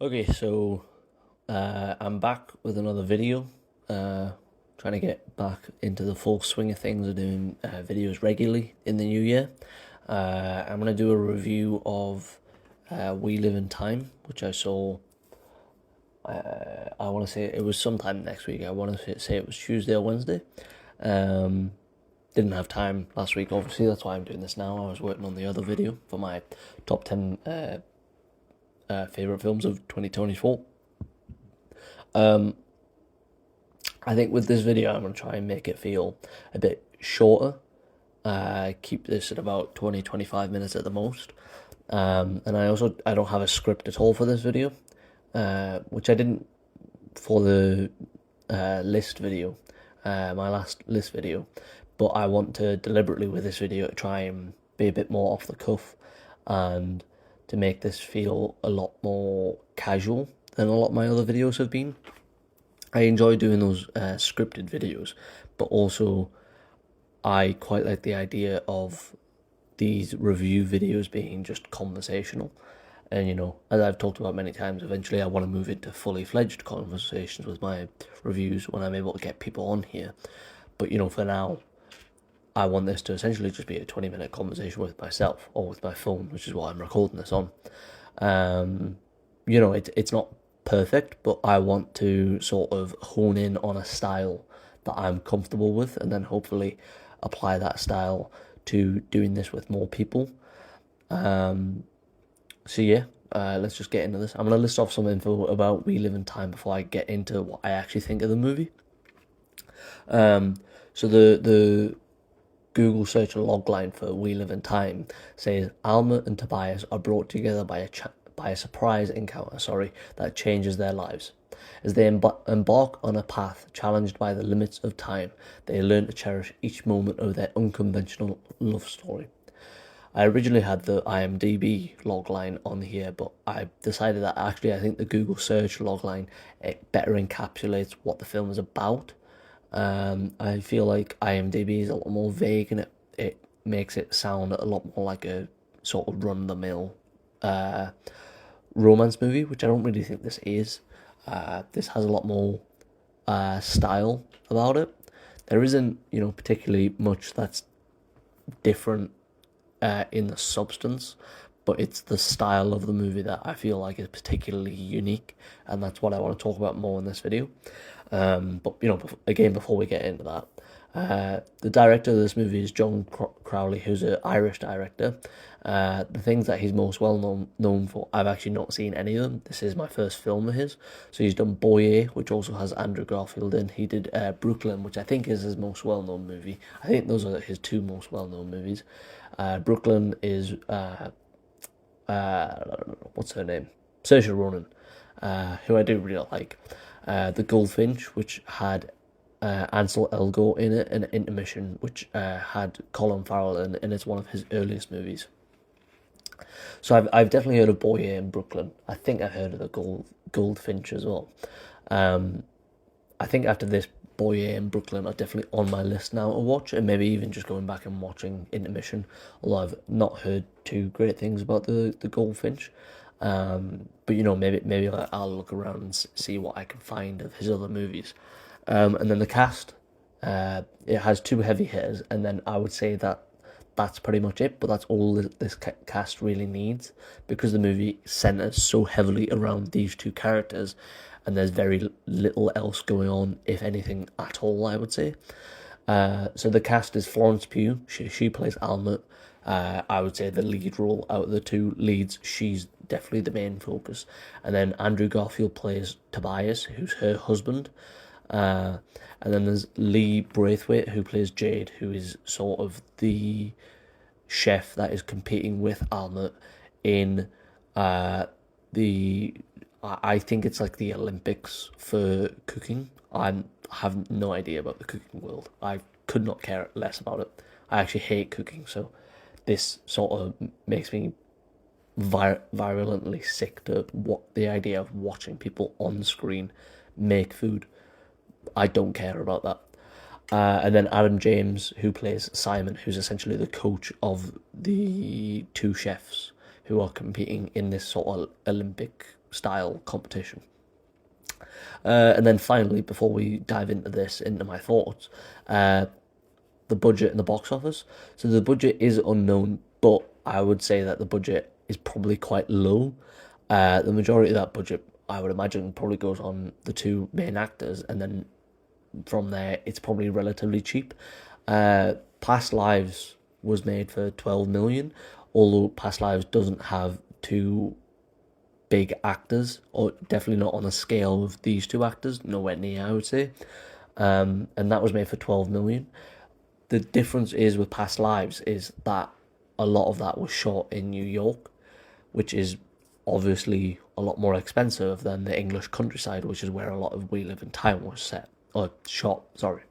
Okay, so I'm back with another video. Trying to get back into the full swing of things of doing videos regularly in the new year. I'm going to do a review of We Live in Time, which I saw. I want to say it was sometime next week. I want to say it was Tuesday or Wednesday. Um, didn't have time last week, obviously. That's why I'm doing this now. I was working on the other video for my top 10 favourite films of 2024. I think with this video, I'm going to try and make it feel a bit shorter. Keep this at about 20-25 minutes at the most. And I don't have a script at all for this video, which I didn't for the list video, my last list video. But I want to deliberately with this video try and be a bit more off the cuff and to make this feel a lot more casual than a lot of my other videos have been. I enjoy doing those scripted videos, but also I quite like the idea of these review videos being just conversational. And, as I've talked about many times, eventually I want to move into fully fledged conversations with my reviews when I'm able to get people on here. But, for now, I want this to essentially just be a 20-minute conversation with myself or with my phone, which is what I'm recording this on. It's not perfect, but I want to sort of hone in on a style that I'm comfortable with and then hopefully apply that style to doing this with more people. Let's just get into this. I'm going to list off some info about We Live in Time before I get into what I actually think of the movie. So the Google search logline for We Live in Time says Almut and Tobias are brought together by a surprise encounter, that changes their lives. As they embark on a path challenged by the limits of time, they learn to cherish each moment of their unconventional love story. I originally had the IMDb logline on here, but I decided that actually I think the Google search logline, it better encapsulates what the film is about. I feel like IMDb is a lot more vague and it makes it sound a lot more like a sort of run-of-the-mill romance movie, which I don't really think this is. This has a lot more style about it. There isn't, particularly much that's different in the substance, but it's the style of the movie that I feel like is particularly unique, and that's what I want to talk about more in this video. But again, before we get into that, the director of this movie is John Crowley, who's an Irish director. The things that he's most well known for, I've actually not seen any of them. This is my first film of his. So he's done Boyer, which also has Andrew Garfield in. He did Brooklyn, which I think is his most well-known movie. I think those are his two most well-known movies. Brooklyn is what's her name? Saoirse Ronan, who I do really like. The Goldfinch, which had Ansel Elgort in it, and Intermission, which had Colin Farrell in it, and it's one of his earliest movies. So I've definitely heard of Boyer and Brooklyn. I think I've heard of the Goldfinch as well. I think after this, Boyer and Brooklyn are definitely on my list now to watch, and maybe even just going back and watching Intermission, although I've not heard too great things about the Goldfinch. But maybe I'll look around and see what I can find of his other movies. And then the cast, it has two heavy hitters, and then I would say that's pretty much it. But that's all this cast really needs, because the movie centers so heavily around these two characters, and there's very little else going on, if anything at all, I would say. So the cast is Florence Pugh. She plays Almut. I would say the lead role out of the two leads, she's definitely the main focus. And then Andrew Garfield plays Tobias, who's her husband. And then there's Lee Braithwaite, who plays Jade, who is sort of the chef that is competing with Almut in I think it's like the Olympics for cooking. I have no idea about the cooking world. I could not care less about it. I actually hate cooking, so this sort of makes me virulently sick to what the idea of watching people on screen make food. I don't care about that. And then Adam James, who plays Simon, who's essentially the coach of the two chefs who are competing in this sort of Olympic style competition. And then finally, before we dive into this, into my thoughts, the budget and the box office. So the budget is unknown, but I would say that the budget is probably quite low. The majority of that budget, I would imagine, probably goes on the two main actors, and then from there, it's probably relatively cheap. Past Lives was made for 12 million, although Past Lives doesn't have two big actors, or definitely not on a scale of these two actors, nowhere near, I would say. And that was made for 12 million. The difference is with Past Lives is that a lot of that was shot in New York, which is obviously a lot more expensive than the English countryside, which is where a lot of We Live in Time was set, or shot, sorry.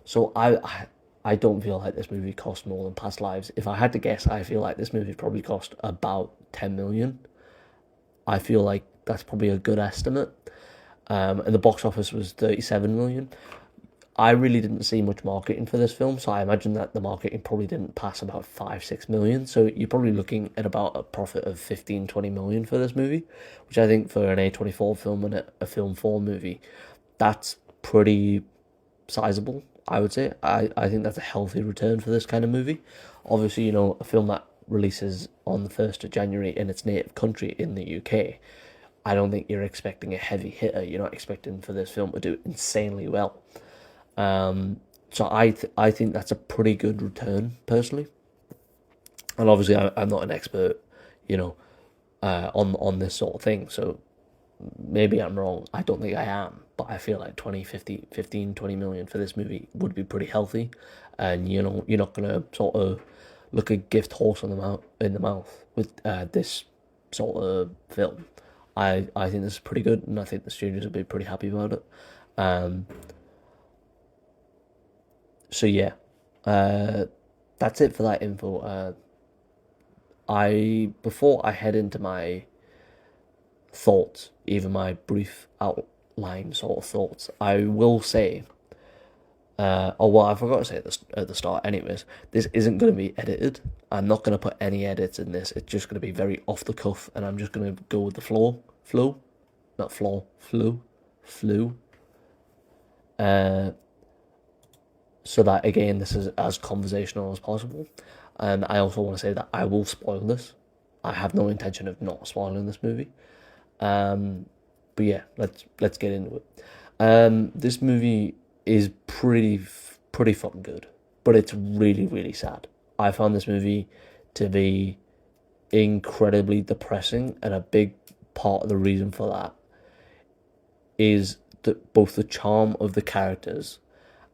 So I don't feel like this movie cost more than Past Lives. If I had to guess, I feel like this movie probably cost about 10 million. I feel like that's probably a good estimate. And the box office was 37 million. I really didn't see much marketing for this film, so I imagine that the marketing probably didn't pass about 5-6 million. So you're probably looking at about a profit of 15-20 million for this movie, which I think for an A24 film and a Film 4 movie, that's pretty sizable, I would say. I think that's a healthy return for this kind of movie. Obviously, a film that releases on the 1st of January in its native country in the UK, I don't think you're expecting a heavy hitter. You're not expecting for this film to do insanely well. So I think that's a pretty good return, personally. And obviously, I'm not an expert, on this sort of thing. So maybe I'm wrong. I don't think I am. But I feel like 20 million for this movie would be pretty healthy. And, you're not going to sort of look a gift horse in the mouth with this sort of film. I think this is pretty good, and I think the studios will be pretty happy about it. So yeah, that's it for that info. Before I head into my thoughts, even my brief outline sort of thoughts, I will say, I forgot to say this at the start. Anyways, this isn't going to be edited. I'm not going to put any edits in this. It's just going to be very off the cuff, and I'm just going to go with the flow. So that, again, this is as conversational as possible. And I also want to say that I will spoil this. I have no intention of not spoiling this movie. But yeah, let's get into it. This movie is pretty fucking good, but it's really, really sad. I found this movie to be incredibly depressing, and a big part of the reason for that is both the charm of the characters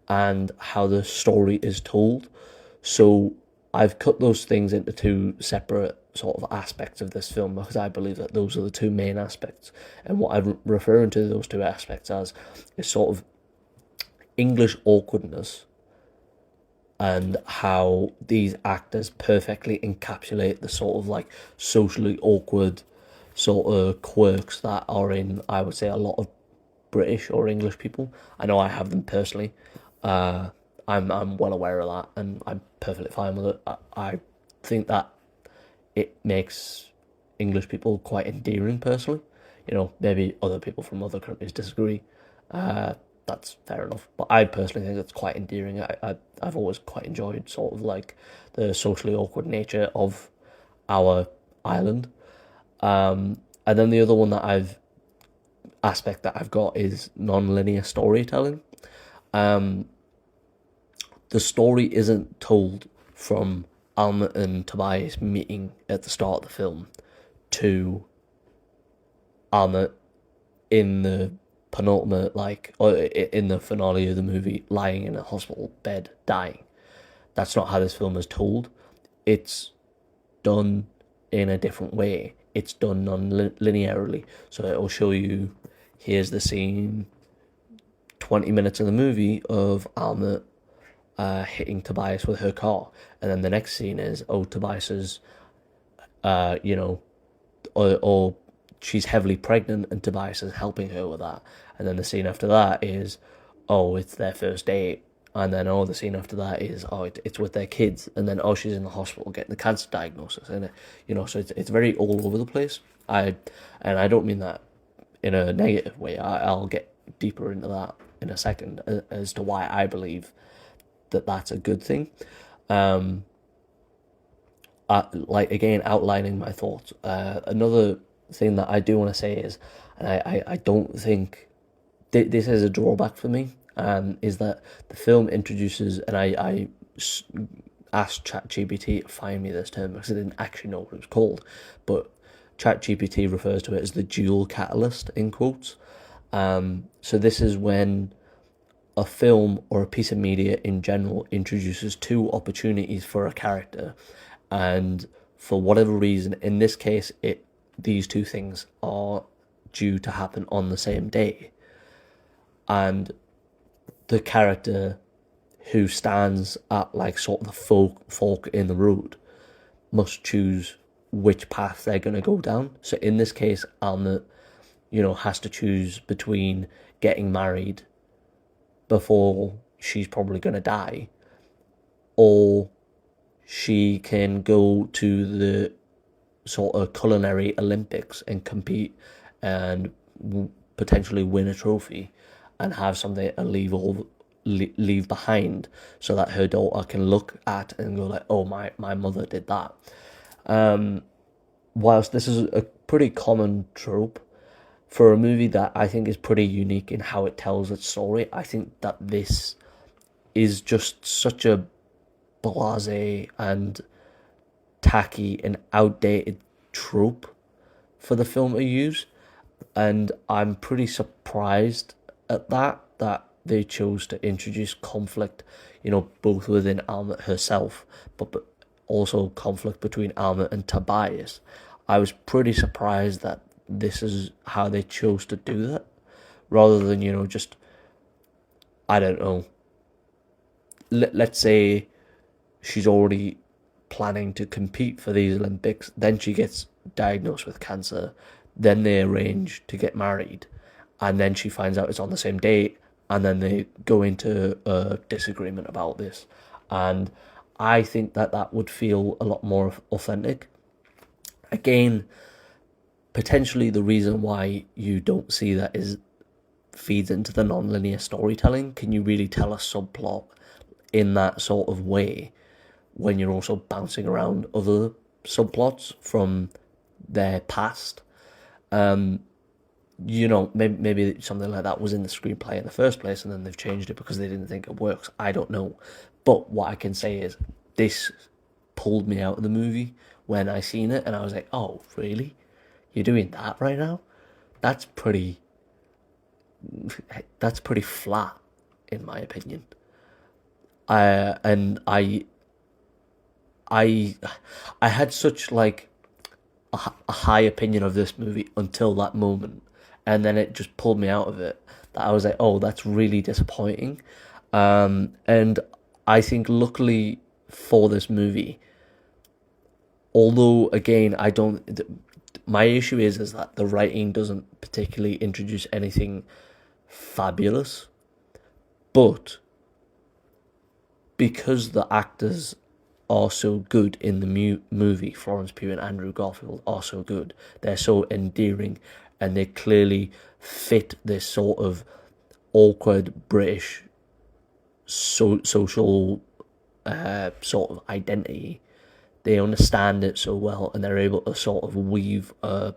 and how the story is told. So I've cut those things into two separate sort of aspects of this film, because I believe that those are the two main aspects. And what I'm referring to those two aspects as is sort of English awkwardness, and how these actors perfectly encapsulate the sort of like socially awkward sort of quirks that are in, I would say, a lot of British or English people. I know I have them personally. I'm well aware of that, and I'm perfectly fine with it. I think that it makes English people quite endearing, personally. Maybe other people from other countries disagree. That's fair enough. But I personally think it's quite endearing. I've always quite enjoyed sort of like the socially awkward nature of our island. And then the other one aspect that I've got is non-linear storytelling. The story isn't told from Almut and Tobias meeting at the start of the film to Almut in the penultimate, or in the finale of the movie, lying in a hospital bed dying. That's not how this film is told. It's done in a different way. It's done non-linearly. So it'll show you, here's the scene, 20 minutes of the movie of Almut hitting Tobias with her car, and then the next scene is, Tobias is, or she's heavily pregnant and Tobias is helping her with that, and then the scene after that is, it's their first date, and then the scene after that is, it's with their kids, and then she's in the hospital getting the cancer diagnosis, and so it's very all over the place. And I don't mean that in a negative way. I'll get deeper into that in a second as to why I believe that that's a good thing. Like, again, outlining my thoughts. Another thing that I do want to say is, and I don't think this is a drawback for me, is that the film introduces, and I asked ChatGPT to find me this term because I didn't actually know what it was called, but ChatGPT refers to it as the dual catalyst, in quotes. So this is when a film or a piece of media in general introduces two opportunities for a character, and for whatever reason, in this case, these two things are due to happen on the same day, and the character who stands at like sort of the fork in the road must choose which path they're going to go down. So in this case, Almut, has to choose between getting married before she's probably going to die, or she can go to the sort of culinary Olympics and compete and potentially win a trophy and have something to leave behind, so that her daughter can look at and go like, oh, my mother did that. Whilst this is a pretty common trope, for a movie that I think is pretty unique in how it tells its story, I think that this is just such a blasé and tacky and outdated trope for the film to use, and I'm pretty surprised at that they chose to introduce conflict, both within Almut herself, but also conflict between Almut and Tobias. I was pretty surprised that this is how they chose to do that, rather than, just, I don't know, let's say she's already planning to compete for these Olympics, then she gets diagnosed with cancer, then they arrange to get married, and then she finds out it's on the same date, and then they go into a disagreement about this. And I think that would feel a lot more authentic. Again, potentially the reason why you don't see that is feeds into the non-linear storytelling. Can you really tell a subplot in that sort of way when you're also bouncing around other subplots from their past? Maybe something like that was in the screenplay in the first place, and then they've changed it because they didn't think it works. I don't know. But what I can say is this pulled me out of the movie when I seen it, and I was like, oh, really? You're doing that right now? That's pretty flat, in my opinion. I had such like a high opinion of this movie until that moment, and then it just pulled me out of it. That I was like, oh, that's really disappointing. And I think luckily for this movie, although again my issue is that the writing doesn't particularly introduce anything fabulous, but because the actors are so good in the movie, Florence Pugh and Andrew Garfield are so good, they're so endearing, and they clearly fit this sort of awkward British social sort of identity. They understand it so well, and they're able to sort of weave a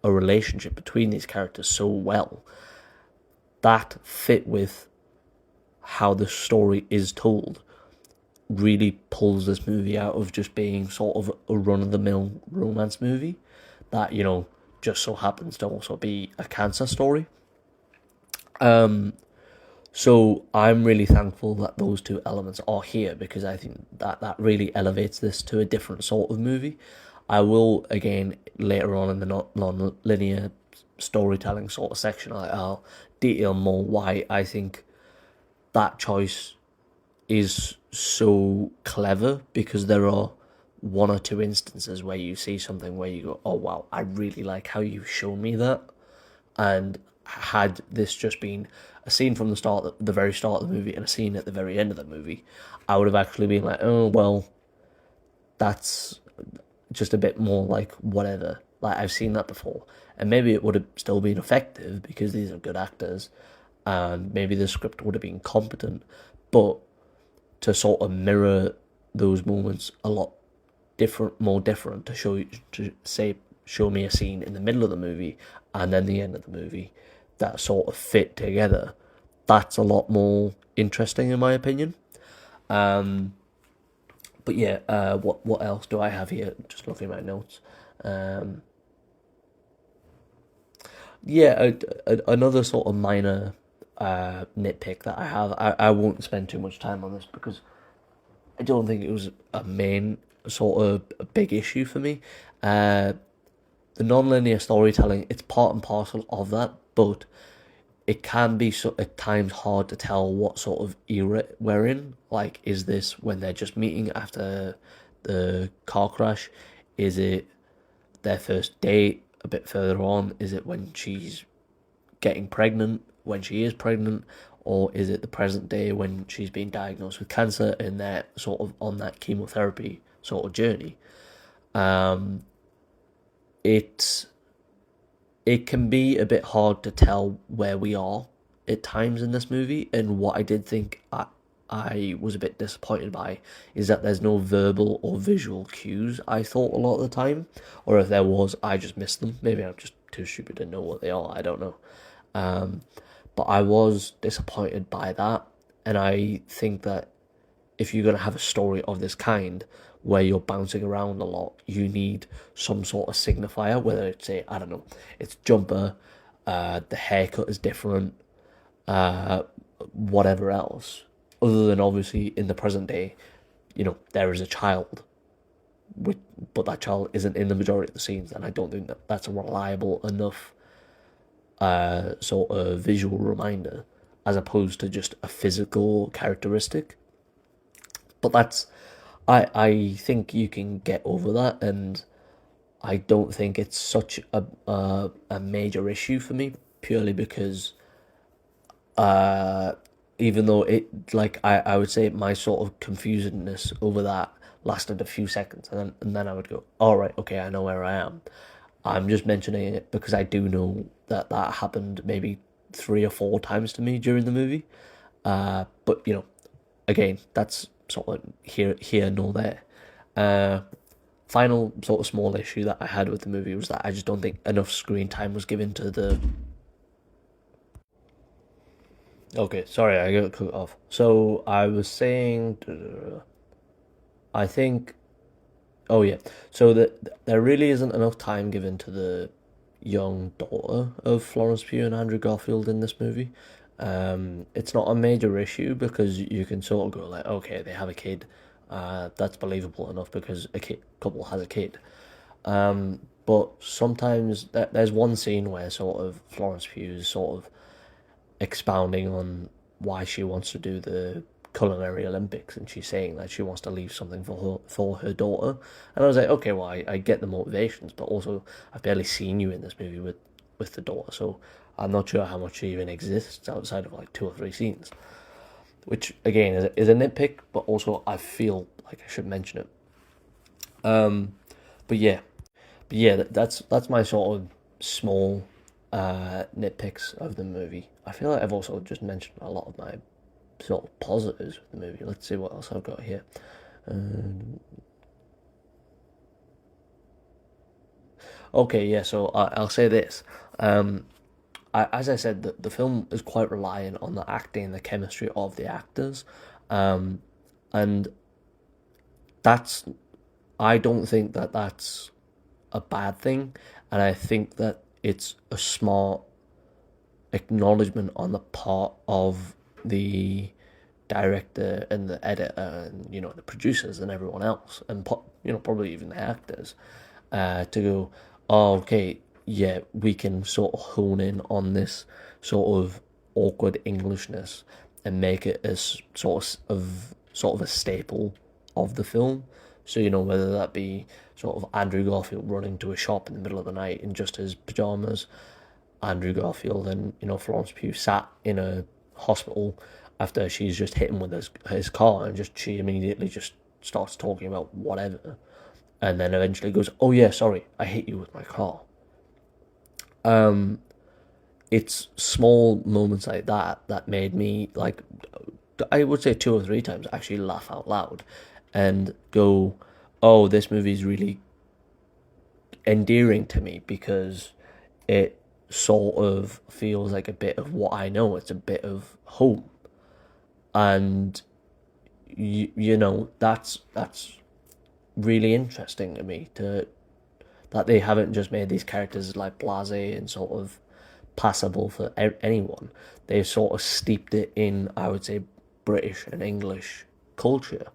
relationship between these characters so well. That fit with how the story is told really pulls this movie out of just being sort of a run-of-the-mill romance movie that, just so happens to also be a cancer story. So I'm really thankful that those two elements are here, because I think that really elevates this to a different sort of movie. I will, again, later on in the non-linear storytelling sort of section, I'll detail more why I think that choice is so clever, because there are one or two instances where you see something where you go, oh wow, I really like how you've shown me that. And had this just been a scene from the very start of the movie and a scene at the very end of the movie, I would have actually been like, oh well, that's just a bit more like whatever. Like, I've seen that before. And maybe it would have still been effective because these are good actors, and maybe the script would have been competent. But to sort of mirror those moments a lot more different, to show me a scene in the middle of the movie and then the end of the movie that sort of fit together, that's a lot more interesting in my opinion. Um, but yeah, what else do I have here? Just looking at my notes. Um, yeah, another sort of minor nitpick that I have. I won't spend too much time on this because I don't think it was a main sort of a big issue for me. Uh, the non-linear storytelling, it's part and parcel of that, but it can be at times hard to tell what sort of era we're in. Like, is this when they're just meeting after the car crash? Is it their first date a bit further on? Is it when she's getting pregnant, when she is pregnant? Or is it the present day when she's been diagnosed with cancer and they're sort of on that chemotherapy sort of journey? Um, it's it can be a bit hard to tell where we are at times in this movie, and what I did think I was a bit disappointed by is that there's no verbal or visual cues, I thought, a lot of the time. Or if there was, I just missed them. Maybe I'm just too stupid to know what they are, I don't know. Um, but I was disappointed by that, and I think that if you're going to have a story of this kind where you're bouncing around a lot, you need some sort of signifier, whether it's I don't know, it's jumper, the haircut is different, uh, whatever else. Other than obviously in the present day, there is a child, with, but that child isn't in the majority of the scenes, and I don't think that that's a reliable enough sort of visual reminder as opposed to just a physical characteristic. But I think you can get over that, and I don't think it's such a major issue for me, purely because uh, even though I would say my sort of confusedness over that lasted a few seconds, and then I would go, all right, okay, I know where I am. I'm just mentioning it because I do know that that happened maybe 3 or 4 times to me during the movie. But again, that's sort of here nor there. Uh, Final sort of small issue that I had with the movie was that I just don't think enough screen time was given to the. Okay, sorry, I got cut off. So I was saying, I think. Oh yeah, so that there really isn't enough time given to the young daughter of Florence Pugh and Andrew Garfield in this movie. It's not a major issue because you can sort of go like, okay, they have a kid, that's believable enough because a couple has a kid. But sometimes there's one scene where sort of Florence Pugh is sort of expounding on why she wants to do the culinary Olympics, and she's saying that she wants to leave something for her daughter. And I was like, okay, well, I get the motivations, but also I've barely seen you in this movie with the daughter, so I'm not sure how much she even exists outside of like 2 or 3 scenes. Which again is a nitpick, but also I feel like I should mention it. Um, but yeah, that's my sort of small nitpicks of the movie. I feel like I've also just mentioned a lot of my sort of positives with the movie. Let's see what else I've got here. Um, okay, yeah. So I'll say this. As I said, the film is quite reliant on the acting and the chemistry of the actors, um, and that's I don't think that that's a bad thing, and I think that it's a smart acknowledgement on the part of the director and the editor and the producers and everyone else, and probably even the actors, to go, oh, okay, yeah, we can sort of hone in on this sort of awkward Englishness and make it as sort of a staple of the film. So whether that be sort of Andrew Garfield running to a shop in the middle of the night in just his pajamas, Andrew Garfield and Florence Pugh sat in a hospital after she's just hit him with his car, and she immediately just starts talking about whatever. and then eventually goes, "Oh yeah, sorry, I hit you with my car." It's small moments like that that made me, like, I would say 2 or 3 times actually laugh out loud and go, "Oh, this movie's really endearing to me because it sort of feels like a bit of what I know. It's a bit of home." And you know, that's really interesting to me, to that they haven't just made these characters like blasé and sort of passable for anyone. They've sort of steeped it in, I would say, British and English culture,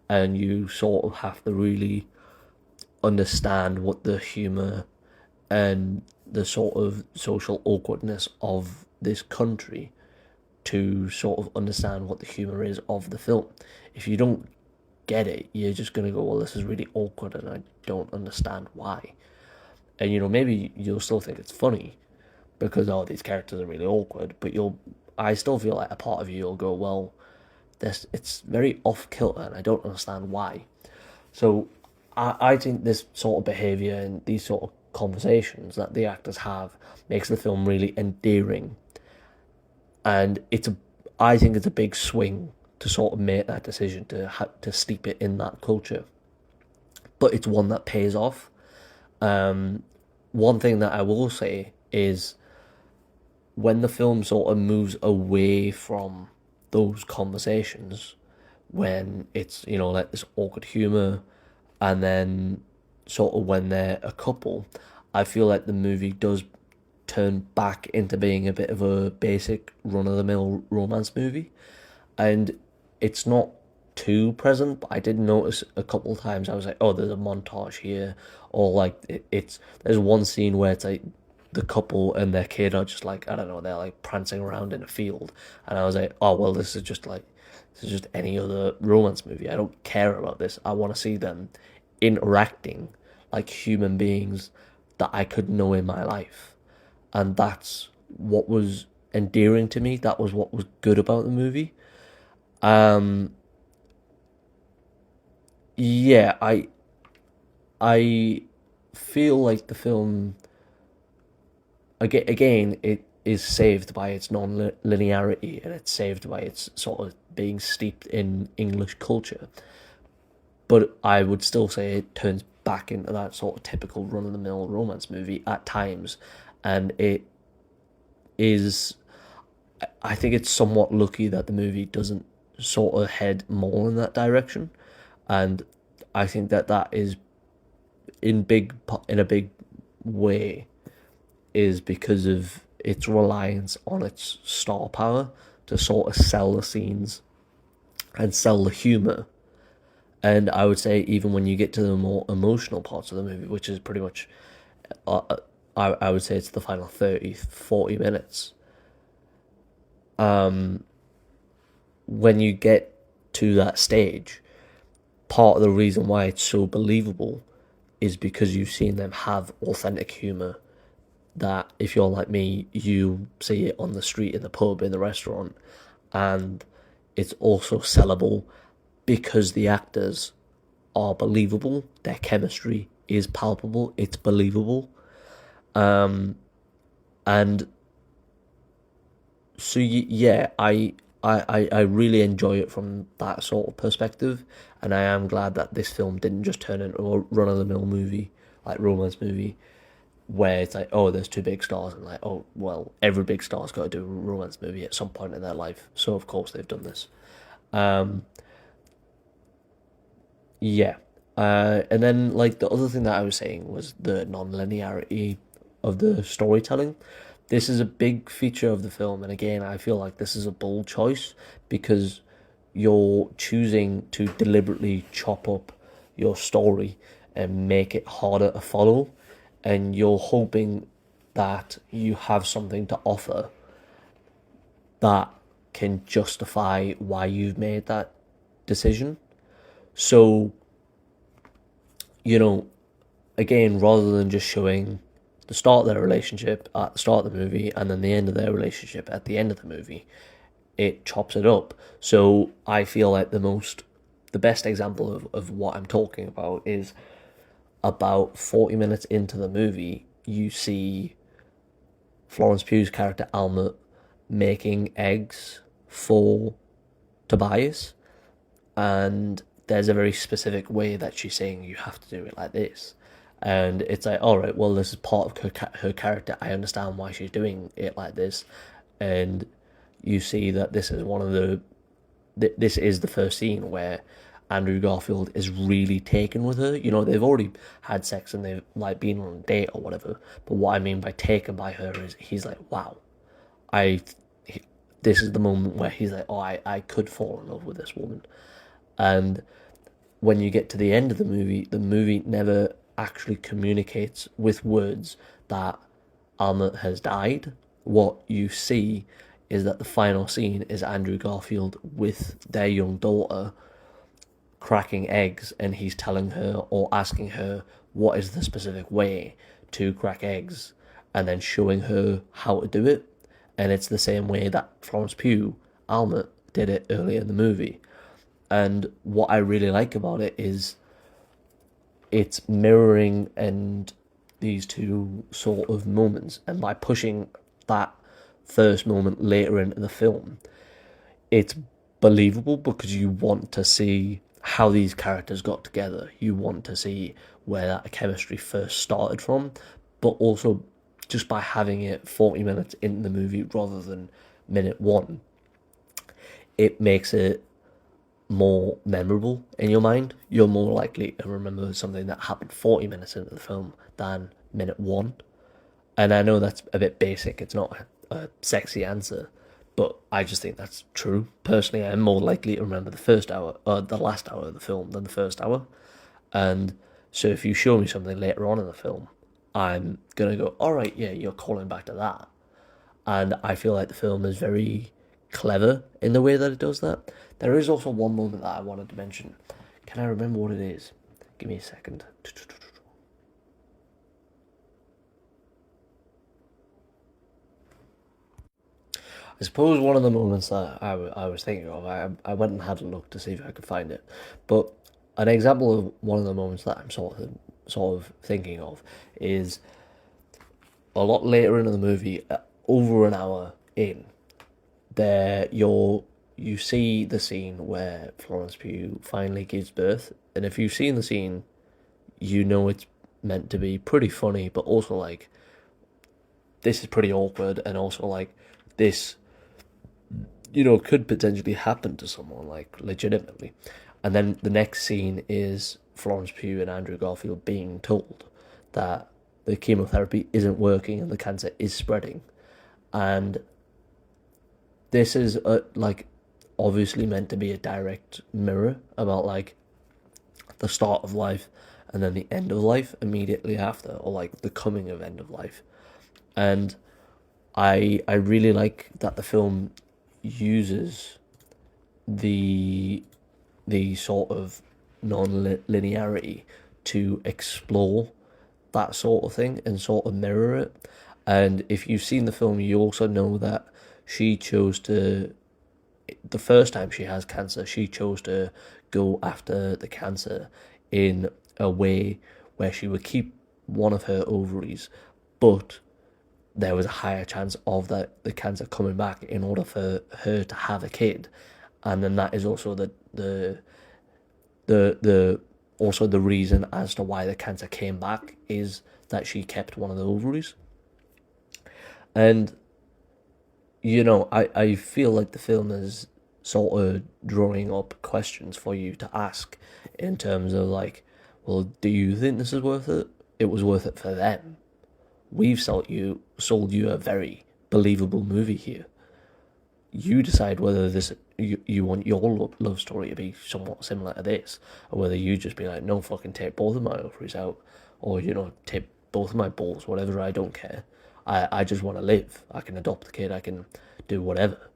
and you sort of have to really understand what the humour and the sort of social awkwardness of this country to sort of understand what the humour is of the film. If you don't get it, you're just going to go, "Well, this is really awkward and I don't understand why." And, you know, maybe you'll still think it's funny because, oh, these characters are really awkward, but I still feel like a part of you will go, "Well, it's very off kilter and I don't understand why." So I think this sort of behaviour and these sort of conversations that the actors have makes the film really endearing. And I think it's a big swing to sort of make that decision to steep it in that culture. But it's one that pays off. One thing that I will say is when the film sort of moves away from those conversations, when it's, you know, like this awkward humour, and then sort of when they're a couple, I feel like the movie does turn back into being a bit of a basic run-of-the-mill romance movie. And it's not too present, but I did notice a couple of times, I was like, "Oh, there's a montage here," or like there's one scene where it's like the couple and their kid are just like, I don't know, they're like prancing around in a field, and I was like, "Oh well, this is just any other romance movie. I don't care about this. I want to see them interacting like human beings that I could know in my life." And that's what was endearing to me. That was what was good about the movie. Um, yeah, I feel like the film, again, it is saved by its non-linearity, and it's saved by its sort of being steeped in English culture. But I would still say it turns back into that sort of typical run-of-the-mill romance movie at times, and it is. I think it's somewhat lucky that the movie doesn't sort of head more in that direction, and I think that is in a big way is because of its reliance on its star power to sort of sell the scenes and sell the humour. And I would say even when you get to the more emotional parts of the movie, which is pretty much, I would say it's the final 30, 40 minutes, when you get to that stage, part of the reason why it's so believable is because you've seen them have authentic humour that if you're like me, you see it on the street, in the pub, in the restaurant, and it's also sellable because the actors are believable, their chemistry is palpable, it's believable. And so yeah, I really enjoy it from that sort of perspective, and I am glad that this film didn't just turn into a run-of-the-mill movie, like romance movie, where it's like, oh, there's two big stars, and like, oh, well, every big star's got to do a romance movie at some point in their life, so of course they've done this. Yeah. And then, like, the other thing that I was saying was the non-linearity of the storytelling. This is a big feature of the film, and again, I feel like this is a bold choice because you're choosing to deliberately chop up your story and make it harder to follow, and you're hoping that you have something to offer that can justify why you've made that decision. So, you know, again, rather than just showing the start of their relationship at the start of the movie and then the end of their relationship at the end of the movie, it chops it up. So I feel like the best example of what I'm talking about is about 40 minutes into the movie, you see Florence Pugh's character Almut making eggs for Tobias, and there's a very specific way that she's saying you have to do it like this. And it's like, all right, well, this is part of her character. I understand why she's doing it like this, and you see that this is one of this is the first scene where Andrew Garfield is really taken with her. You know, they've already had sex and they've like been on a date or whatever. But what I mean by taken by her is he's like, wow, I. This is the moment where he's like, oh, I could fall in love with this woman. And when you get to the end of the movie never actually communicates with words that Alma has died. What you see is that the final scene is Andrew Garfield with their young daughter cracking eggs, and he's telling her or asking her what is the specific way to crack eggs, and then showing her how to do it. And it's the same way that Florence Pugh, Alma, did it earlier in the movie. And what I really like about it is it's mirroring and these two sort of moments, and by pushing that first moment later into the film, it's believable because you want to see how these characters got together. You want to see where that chemistry first started from, but also just by having it 40 minutes into the movie rather than minute one, it makes it more memorable in your mind. You're more likely to remember something that happened 40 minutes into the film than minute one. And I know that's a bit basic, it's not a sexy answer, but I just think that's true. Personally, I'm more likely to remember the first hour, or the last hour of the film than the first hour. And so if you show me something later on in the film, I'm going to go, all right, yeah, you're calling back to that. And I feel like the film is very clever in the way that it does that. There is also one moment that I wanted to mention. Can I remember what it is? Give me a second. I suppose one of the moments that I was thinking of, I went and had a look to see if I could find it. But an example of one of the moments that I'm sort of thinking of is a lot later in the movie, over an hour in, you see the scene where Florence Pugh finally gives birth, and if you've seen the scene, you know it's meant to be pretty funny, but also like this is pretty awkward, and also like this, you know, could potentially happen to someone like legitimately. And then the next scene is Florence Pugh and Andrew Garfield being told that the chemotherapy isn't working and the cancer is spreading, and this is like obviously meant to be a direct mirror about like the start of life and then the end of life immediately after, or like the coming of end of life. And I really like that the film uses the sort of non-linearity to explore that sort of thing and sort of mirror it. And if you've seen the film, you also know that she chose to, the first time she has cancer, she chose to go after the cancer in a way where she would keep one of her ovaries, but there was a higher chance of the cancer coming back in order for her to have a kid. And then that is also the also the reason as to why the cancer came back is that she kept one of the ovaries. And you know, I feel like the film is sort of drawing up questions for you to ask in terms of like, well, do you think this is worth it? It was worth it for them. We've sold you a very believable movie here. You decide whether you want your love story to be somewhat similar to this, or whether you just be like, no, fucking take both of my ovaries out, or you know, take both of my balls, whatever. I don't care. I just want to live. I can adopt the kid. I can do whatever.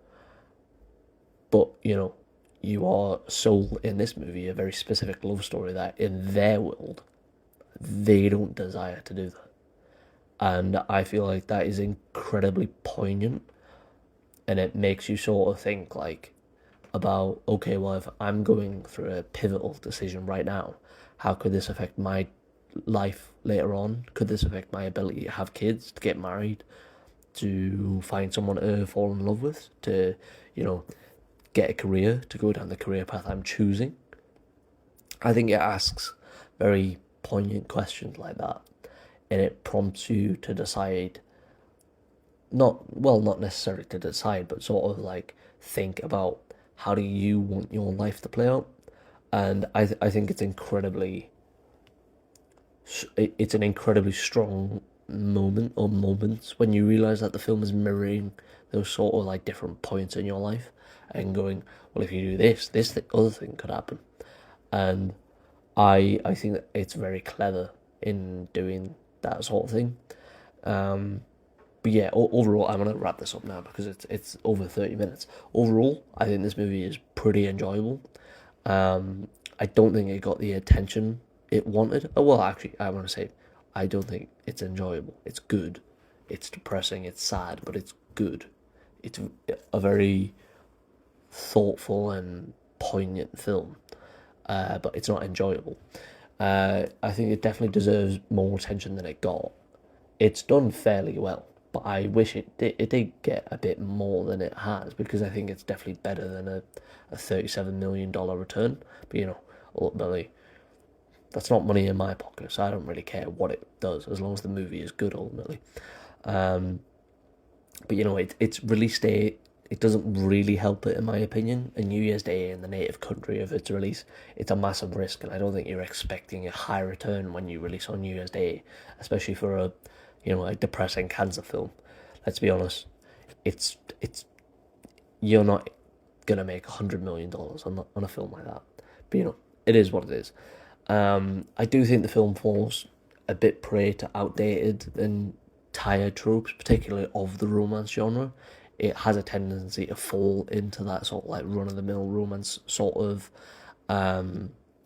But you know, you are sold in this movie a very specific love story that in their world they don't desire to do that. And I feel like that is incredibly poignant, and it makes you sort of think like about, okay, well, if I'm going through a pivotal decision right now, how could this affect my life later on? Could this affect my ability to have kids, to get married, to find someone to fall in love with, to, you know, get a career, to go down the career path I'm choosing? I think it asks very poignant questions like that, and it prompts you to decide, not necessarily to decide, but sort of like think about how do you want your life to play out. And I think it's an incredibly strong moment or moments when you realize that the film is mirroring those sort of like different points in your life and going, well, if you do this other thing could happen. And I think that it's very clever in doing that sort of thing. But yeah, overall, I'm gonna wrap this up now because it's over 30 minutes. Overall, I think this movie is pretty enjoyable. I don't think it got the attention it wanted. Oh, well, actually, I want to say, I don't think it's enjoyable. It's good. It's depressing. It's sad, but it's good. It's a very thoughtful and poignant film, but it's not enjoyable. I think it definitely deserves more attention than it got. It's done fairly well, but I wish it did get a bit more than it has, because I think it's definitely better than a $37 million return. But ultimately, that's not money in my pocket, so I don't really care what it does as long as the movie is good ultimately. But its release date, it doesn't really help it in my opinion. And New Year's Day in the native country of its release, it's a massive risk, and I don't think you're expecting a high return when you release on New Year's Day, especially for a depressing cancer film. Let's be honest, it's you're not gonna make $100 million on a film like that. But it is what it is. I do think the film falls a bit prey to outdated and tired tropes, particularly of the romance genre. It has a tendency to fall into that sort of like run-of-the-mill romance sort of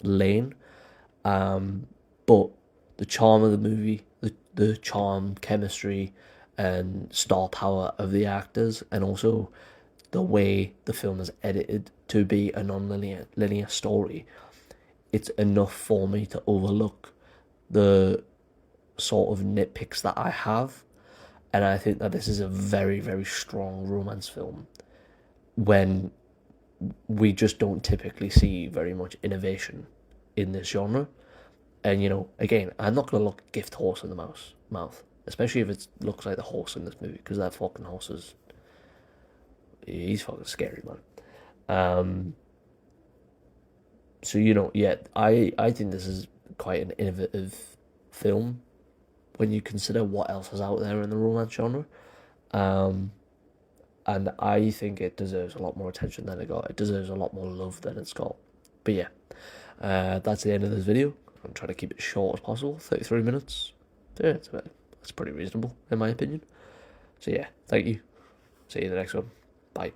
lane. But the charm of the movie, the charm, chemistry, and star power of the actors, and also the way the film is edited to be a non-linear story, it's enough for me to overlook the sort of nitpicks that I have. And I think that this is a very, very strong romance film when we just don't typically see very much innovation in this genre. And, again, I'm not going to look gift horse in the mouth, especially if it looks like the horse in this movie, because that fucking horse he's fucking scary, man. So, yeah, I think this is quite an innovative film when you consider what else is out there in the romance genre. And I think it deserves a lot more attention than it got. It deserves a lot more love than it's got. But yeah, that's the end of this video. I'm trying to keep it short as possible, 33 minutes. Yeah, that's pretty reasonable, in my opinion. So yeah, thank you. See you in the next one. Bye.